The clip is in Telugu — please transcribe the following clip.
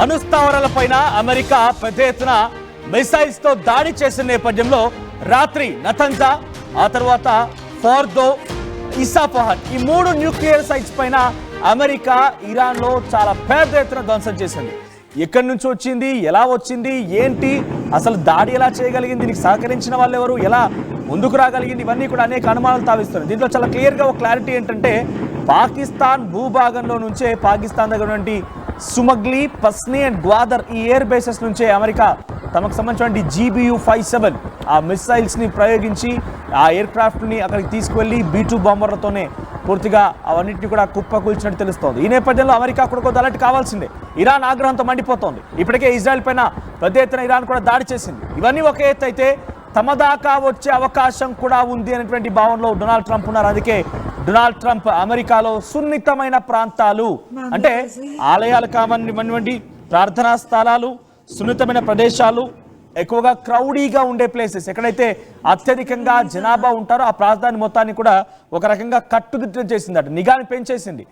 అణుస్థావరాలపైన అమెరికా పెద్ద ఎత్తున మిసైల్స్ తో దాడి చేసిన నేపథ్యంలో రాత్రి నతంజా ఆ తర్వాత ఫోర్దో ఇసాఫహాన్ ఈ మూడు న్యూక్లియర్ సైట్స్ పైన అమెరికా ఇరాన్ లో చాలా పెద్ద ఎత్తున ధ్వంసం చేసింది. ఎక్కడి నుంచి వచ్చింది, ఎలా వచ్చింది, ఏంటి, అసలు దాడి ఎలా చేయగలిగింది, దీనికి సహకరించిన వాళ్ళు ఎవరు, ఎలా ముందుకు రాగలిగింది, ఇవన్నీ కూడా అనేక అనుమానాలు తావిస్తున్నాయి. దీంట్లో చాలా క్లియర్గా ఒక క్లారిటీ ఏంటంటే పాకిస్తాన్ భూభాగంలో నుంచే పాకిస్తాన్ దగ్గర నుండి సుమగ్లీ, పస్నీ అండ్ గ్వాదర్ ఈ ఎయిర్ బేసెస్ నుంచే అమెరికా తమకు సంబంధించిన GBU-57 ఆ మిసైల్స్ని ప్రయోగించి ఆ ఎయిర్ క్రాఫ్ట్ని అక్కడికి తీసుకువెళ్ళి B-2 బాంబర్లతోనే పూర్తిగా అవన్నింటినీ కూడా కుప్పకూల్చినట్టు తెలుస్తోంది. ఈ నేపథ్యంలో అమెరికా కూడా కొంత అలర్ట్ కావాల్సిందే. ఇరాన్ ఆగ్రహంతో మండిపోతోంది. ఇప్పటికే ఇజ్రాయెల్ పైన పెద్ద ఎత్తున ఇరాన్ కూడా దాడి చేసింది. ఇవన్నీ ఒక ఎత్తు అయితే తమ దాకా వచ్చే అవకాశం కూడా ఉంది అనేటువంటి భావనలో డొనాల్డ్ ట్రంప్ ఉన్నారు. అందుకే డొనాల్డ్ ట్రంప్ అమెరికాలో సున్నితమైన ప్రాంతాలు అంటే ఆలయాలు కావనివ్వండి, ప్రార్థనా స్థలాలు, సున్నితమైన ప్రదేశాలు, ఎక్కువగా క్రౌడీగా ఉండే ప్లేసెస్, ఎక్కడైతే అత్యధికంగా జనాభా ఉంటారో ఆ ప్రాంతాన్ని మొత్తాన్ని కూడా ఒక రకంగా కట్టుదిట్టం చేసిందట, నిఘాని పెంచేసింది.